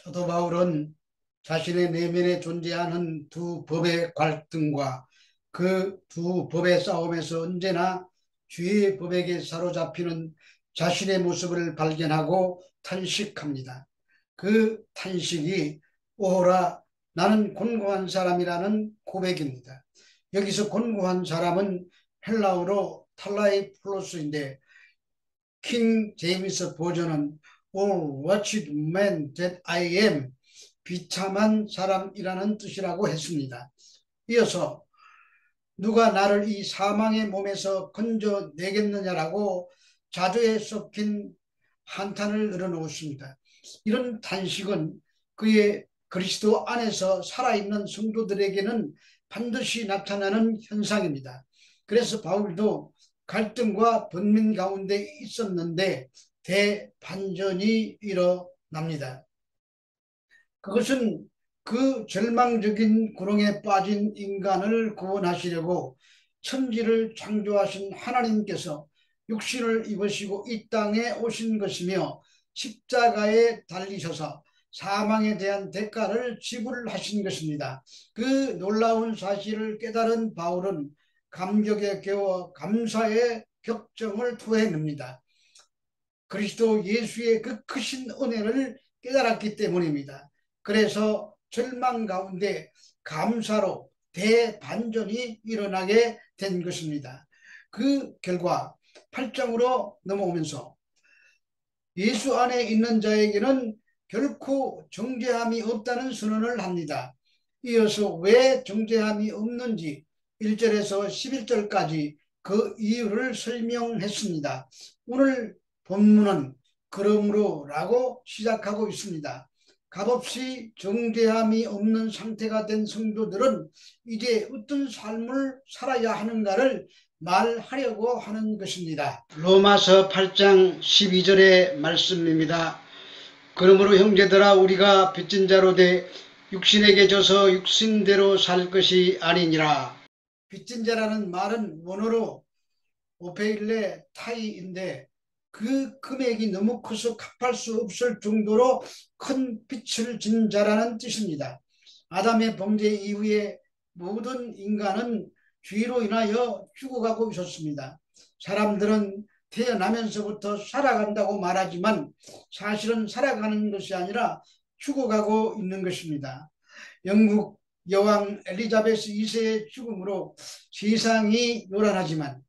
사도 바울은 자신의 내면에 존재하는 두 법의 갈등과 그 두 법의 싸움에서 언제나 주의 법에게 사로잡히는 자신의 모습을 발견하고 탄식합니다. 그 탄식이 오호라 나는 곤고한 사람이라는 고백입니다. 여기서 곤고한 사람은 헬라어로 탈라이플로스인데 킹 제임스 버전은 Oh, wretched man that I am, 비참한 사람이라는 뜻이라고 했습니다. 이어서 누가 나를 이 사망의 몸에서 건져내겠느냐라고 자조에 섞인 한탄을 늘어놓습니다. 이런 탄식은 그의 그리스도 안에서 살아있는 성도들에게는 반드시 나타나는 현상입니다. 그래서 바울도 갈등과 번민 가운데 있었는데 대반전이 일어납니다. 그것은 그 절망적인 구렁에 빠진 인간을 구원하시려고 천지를 창조하신 하나님께서 육신을 입으시고 이 땅에 오신 것이며 십자가에 달리셔서 사망에 대한 대가를 지불하신 것입니다. 그 놀라운 사실을 깨달은 바울은 감격에 겨워 감사의 격정을 토해냅니다. 그리스도 예수의 그 크신 은혜를 깨달았기 때문입니다. 그래서 절망 가운데 감사로 대반전이 일어나게 된 것입니다. 그 결과 8장으로 넘어오면서 예수 안에 있는 자에게는 결코 정죄함이 없다는 선언을 합니다. 이어서 왜 정죄함이 없는지 1절에서 11절까지 그 이유를 설명했습니다. 오늘 본문은 그러므로 라고 시작하고 있습니다. 값없이 정죄함이 없는 상태가 된 성도들은 이제 어떤 삶을 살아야 하는가를 말하려고 하는 것입니다. 로마서 8장 12절의 말씀입니다. 그러므로 형제들아 우리가 빚진 자로 돼 육신에게 져서 육신대로 살 것이 아니니라. 빚진 자라는 말은 원어로 오페일레 타이인데 그 금액이 너무 커서 갚을 수 없을 정도로 큰 빚을 진 자라는 뜻입니다. 아담의 범죄 이후에 모든 인간은 죄로 인하여 죽어가고 있었습니다. 사람들은 태어나면서부터 살아간다고 말하지만 사실은 살아가는 것이 아니라 죽어가고 있는 것입니다. 영국 여왕 엘리자베스 2세의 죽음으로 세상이 요란하지만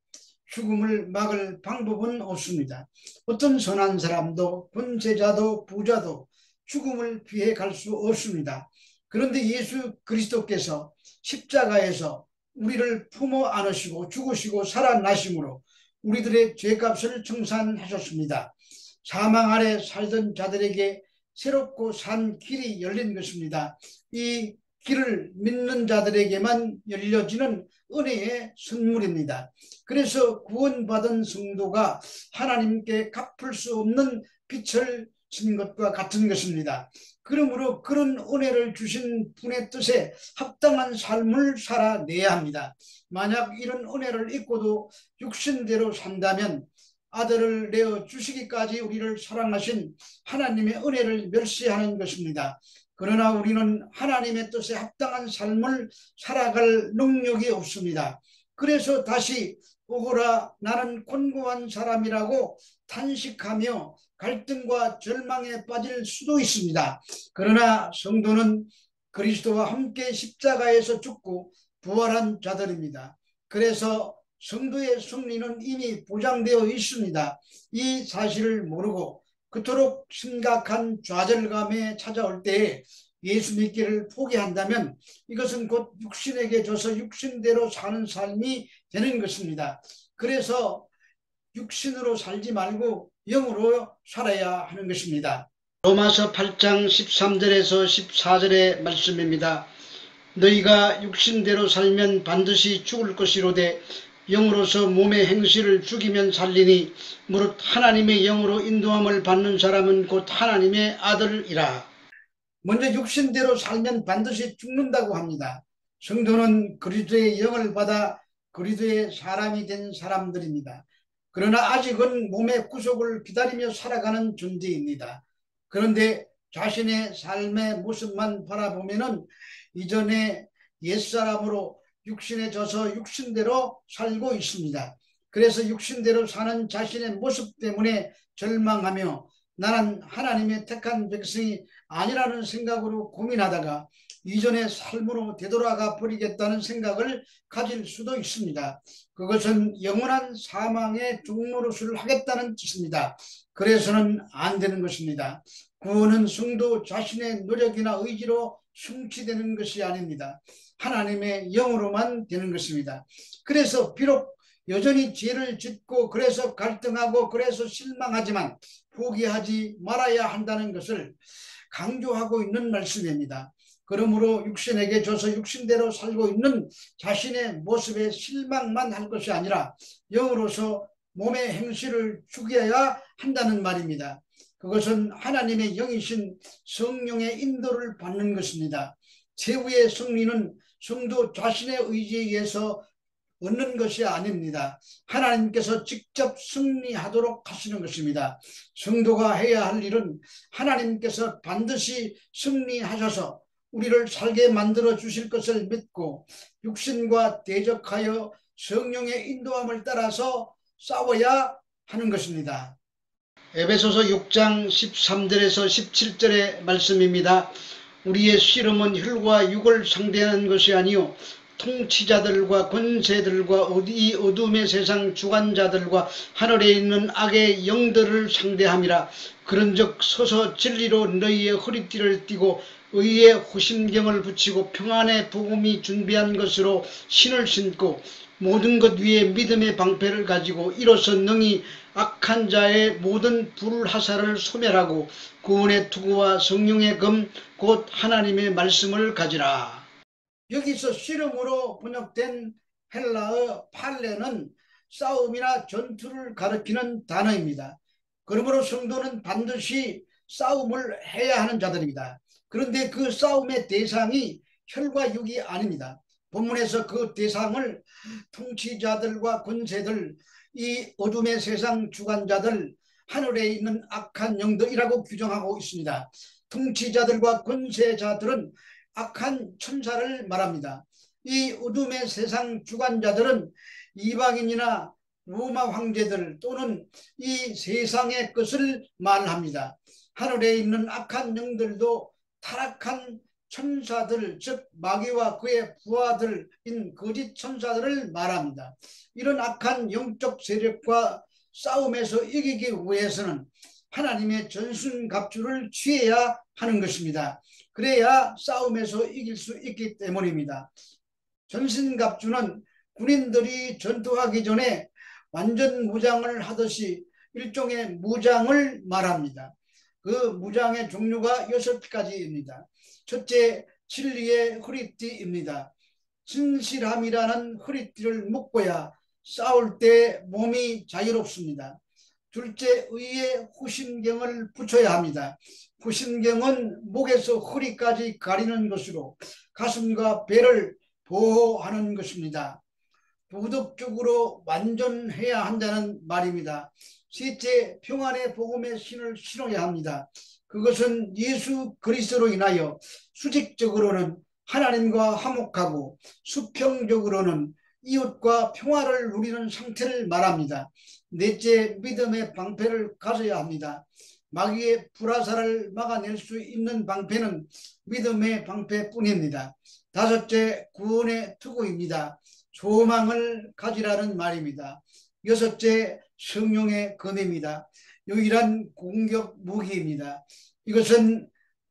죽음을 막을 방법은 없습니다. 어떤 선한 사람도 권세자도 부자도 죽음을 피해 갈 수 없습니다. 그런데 예수 그리스도께서 십자가에서 우리를 품어 안으시고 죽으시고 살아나심으로 우리들의 죄값을 청산하셨습니다. 사망 아래 살던 자들에게 새롭고 산 길이 열린 것입니다. 이 길을 믿는 자들에게만 열려지는 은혜의 선물입니다. 그래서 구원받은 성도가 하나님께 갚을 수 없는 빚을 진 것과 같은 것입니다. 그러므로 그런 은혜를 주신 분의 뜻에 합당한 삶을 살아내야 합니다. 만약 이런 은혜를 잊고도 육신대로 산다면 아들을 내어 주시기까지 우리를 사랑하신 하나님의 은혜를 멸시하는 것입니다. 그러나 우리는 하나님의 뜻에 합당한 삶을 살아갈 능력이 없습니다. 그래서 다시 오호라 나는 곤고한 사람이라고 탄식하며 갈등과 절망에 빠질 수도 있습니다. 그러나 성도는 그리스도와 함께 십자가에서 죽고 부활한 자들입니다. 그래서 성도의 승리는 이미 보장되어 있습니다. 이 사실을 모르고 그토록 심각한 좌절감에 찾아올 때에 예수 믿기를 포기한다면 이것은 곧 육신에게 져서 육신대로 사는 삶이 되는 것입니다. 그래서 육신으로 살지 말고 영으로 살아야 하는 것입니다. 로마서 8장 13절에서 14절의 말씀입니다. 너희가 육신대로 살면 반드시 죽을 것이로되 영으로서 몸의 행실을 죽이면 살리니 무릇 하나님의 영으로 인도함을 받는 사람은 곧 하나님의 아들이라. 먼저 육신대로 살면 반드시 죽는다고 합니다. 성도는 그리스도의 영을 받아 그리스도의 사람이 된 사람들입니다. 그러나 아직은 몸의 구속을 기다리며 살아가는 존재입니다. 그런데 자신의 삶의 모습만 바라보면은 이전에 옛사람으로 육신에 져서 육신대로 살고 있습니다. 그래서 육신대로 사는 자신의 모습 때문에 절망하며 나는 하나님의 택한 백성이 아니라는 생각으로 고민하다가 이전의 삶으로 되돌아가 버리겠다는 생각을 가질 수도 있습니다. 그것은 영원한 사망의 종노릇을 하겠다는 뜻입니다. 그래서는 안 되는 것입니다. 구원은 성도 자신의 노력이나 의지로 성취되는 것이 아닙니다. 하나님의 영으로만 되는 것입니다. 그래서 비록 여전히 죄를 짓고 그래서 갈등하고 그래서 실망하지만 포기하지 말아야 한다는 것을 강조하고 있는 말씀입니다. 그러므로 육신에게 져서 육신대로 살고 있는 자신의 모습에 실망만 할 것이 아니라 영으로서 몸의 행실을 죽여야 한다는 말입니다. 그것은 하나님의 영이신 성령의 인도를 받는 것입니다. 최후의 승리는 성도 자신의 의지에 의해서 얻는 것이 아닙니다. 하나님께서 직접 승리하도록 하시는 것입니다. 성도가 해야 할 일은 하나님께서 반드시 승리하셔서 우리를 살게 만들어 주실 것을 믿고 육신과 대적하여 성령의 인도함을 따라서 싸워야 하는 것입니다. 에베소서 6장 13절에서 17절의 말씀입니다. 우리의 씨름은 혈과 육을 상대하는 것이 아니요 통치자들과 권세들과 이 어둠의 세상 주관자들과 하늘에 있는 악의 영들을 상대함이라. 그런즉 서서 진리로 너희의 허리띠를 띠고 의의 호심경을 붙이고 평안의 복음이 준비한 것으로 신을 신고 모든 것 위에 믿음의 방패를 가지고 이로써 능히 악한 자의 모든 불하사를 소멸하고 구원의 투구와 성령의 검 곧 하나님의 말씀을 가지라. 여기서 씨름으로 번역된 헬라어 팔레는 싸움이나 전투를 가리키는 단어입니다. 그러므로 성도는 반드시 싸움을 해야 하는 자들입니다. 그런데 그 싸움의 대상이 혈과 육이 아닙니다. 본문에서 그 대상을 통치자들과 권세들, 이 어둠의 세상 주관자들, 하늘에 있는 악한 영들이라고 규정하고 있습니다. 통치자들과 권세자들은 악한 천사를 말합니다. 이 어둠의 세상 주관자들은 이방인이나 로마 황제들 또는 이 세상의 것을 말합니다. 하늘에 있는 악한 영들도 타락한 천사들, 즉 마귀와 그의 부하들인 거짓 천사들을 말합니다. 이런 악한 영적 세력과 싸움에서 이기기 위해서는 하나님의 전순갑주를 취해야 하는 것입니다. 그래야 싸움에서 이길 수 있기 때문입니다. 전신갑주는 군인들이 전투하기 전에 완전 무장을 하듯이 일종의 무장을 말합니다. 그 무장의 종류가 6가지입니다. 첫째, 진리의 허리띠입니다. 진실함이라는 허리띠를 묶어야 싸울 때 몸이 자유롭습니다. 둘째, 의의 호심경을 붙여야 합니다. 호심경은 목에서 허리까지 가리는 것으로 가슴과 배를 보호하는 것입니다. 도덕적으로 완전해야 한다는 말입니다. 셋째, 평안의 복음의 신을 신어야 합니다. 그것은 예수 그리스도로 인하여 수직적으로는 하나님과 화목하고 수평적으로는 이웃과 평화를 누리는 상태를 말합니다. 넷째, 믿음의 방패를 가져야 합니다. 마귀의 불화살을 막아낼 수 있는 방패는 믿음의 방패뿐입니다. 다섯째, 구원의 투구입니다. 소망을 가지라는 말입니다. 여섯째, 성령의 검입니다. 유일한 공격 무기입니다. 이것은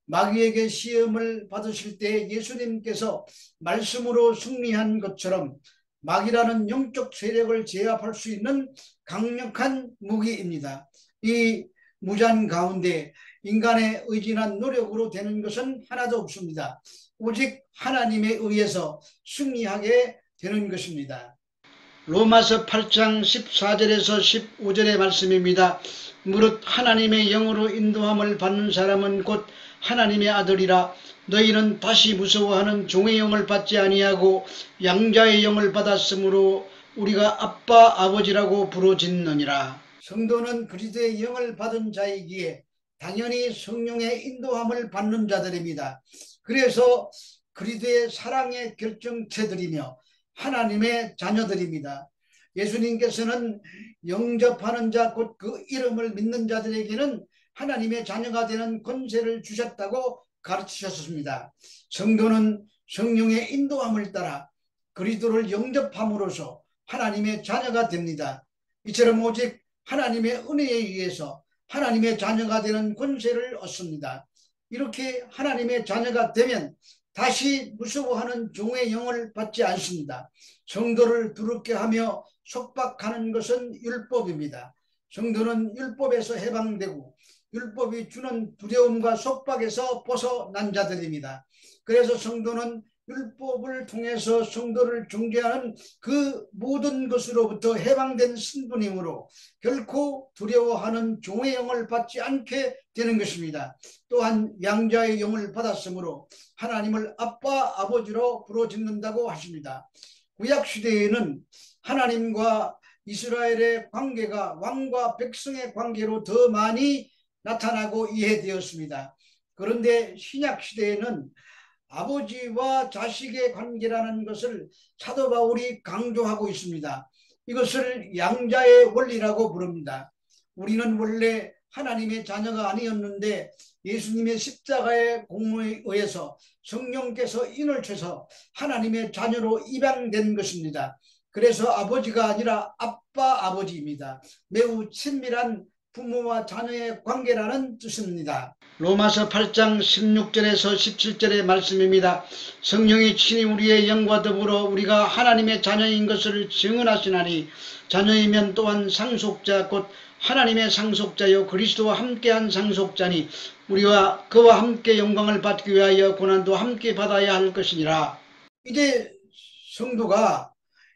마귀에게 시험을 받으실 때 예수님께서 말씀으로 승리한 것처럼 마귀라는 영적 세력을 제압할 수 있는 강력한 무기입니다. 이 무장 가운데 인간의 의지나 노력으로 되는 것은 하나도 없습니다. 오직 하나님에 의해서 승리하게 되는 것입니다. 로마서 8장 14절에서 15절의 말씀입니다. 무릇 하나님의 영으로 인도함을 받는 사람은 곧 하나님의 아들이라. 너희는 다시 무서워하는 종의 영을 받지 아니하고 양자의 영을 받았으므로 우리가 아빠 아버지라고 부르짖느니라. 성도는 그리스도의 영을 받은 자이기에 당연히 성령의 인도함을 받는 자들입니다. 그래서 그리스도의 사랑의 결정체들이며 하나님의 자녀들입니다. 예수님께서는 영접하는 자, 곧 그 이름을 믿는 자들에게는 하나님의 자녀가 되는 권세를 주셨다고 가르치셨습니다. 성도는 성령의 인도함을 따라 그리스도를 영접함으로써 하나님의 자녀가 됩니다. 이처럼 오직 하나님의 은혜에 의해서 하나님의 자녀가 되는 권세를 얻습니다. 이렇게 하나님의 자녀가 되면 다시 무서워하는 종의 영을 받지 않습니다. 성도를 두렵게 하며 속박하는 것은 율법입니다. 성도는 율법에서 해방되고 율법이 주는 두려움과 속박에서 벗어난 자들입니다. 그래서 성도는 율법을 통해서 성도를 중재하는 그 모든 것으로부터 해방된 신분이므로 결코 두려워하는 종의 영을 받지 않게 되는 것입니다. 또한 양자의 영을 받았으므로 하나님을 아빠, 아버지로 부르짖는다고 하십니다. 구약시대에는 하나님과 이스라엘의 관계가 왕과 백성의 관계로 더 많이 나타나고 이해되었습니다. 그런데 신약시대에는 아버지와 자식의 관계라는 것을 사도 바울이 강조하고 있습니다. 이것을 양자의 원리라고 부릅니다. 우리는 원래 하나님의 자녀가 아니었는데 예수님의 십자가의 공로에 의해서 성령께서 인을 쳐서 하나님의 자녀로 입양된 것입니다. 그래서 아버지가 아니라 아빠 아버지입니다. 매우 친밀한 부모와 자녀의 관계라는 뜻입니다. 로마서 8장 16절에서 17절의 말씀입니다. 성령이 친히 우리의 영과 더불어 우리가 하나님의 자녀인 것을 증언하시나니 자녀이면 또한 상속자 곧 하나님의 상속자요 그리스도와 함께한 상속자니 우리와 그와 함께 영광을 받기 위하여 고난도 함께 받아야 할 것이니라. 이제 성도가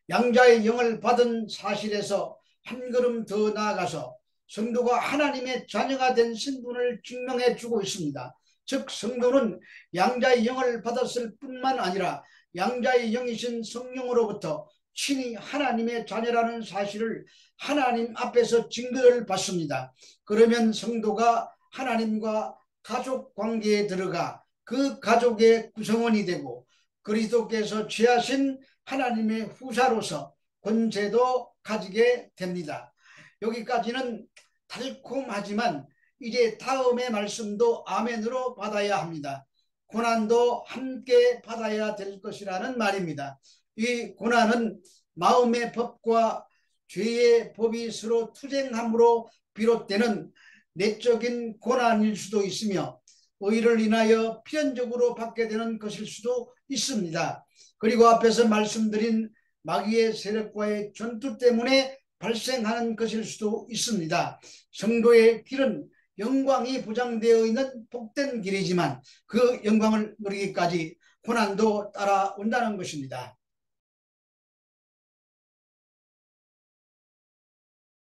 양자의 영을 받은 사실에서 한 걸음 더 나아가서 성도가 하나님의 자녀가 된 신분을 증명해 주고 있습니다. 즉 성도는 양자의 영을 받았을 뿐만 아니라 양자의 영이신 성령으로부터 친히 하나님의 자녀라는 사실을 하나님 앞에서 증거를 받습니다. 그러면 성도가 하나님과 가족 관계에 들어가 그 가족의 구성원이 되고 그리스도께서 취하신 하나님의 후사로서 권세도 가지게 됩니다. 여기까지는 달콤하지만 이제 다음의 말씀도 아멘으로 받아야 합니다. 고난도 함께 받아야 될 것이라는 말입니다. 이 고난은 마음의 법과 죄의 법이 서로 투쟁함으로 비롯되는 내적인 고난일 수도 있으며 의를 인하여 필연적으로 받게 되는 것일 수도 있습니다. 그리고 앞에서 말씀드린 마귀의 세력과의 전투 때문에 발생하는 것일 수도 있습니다. 성도의 길은 영광이 보장되어 있는 복된 길이지만 그 영광을 누리기까지 고난도 따라온다는 것입니다.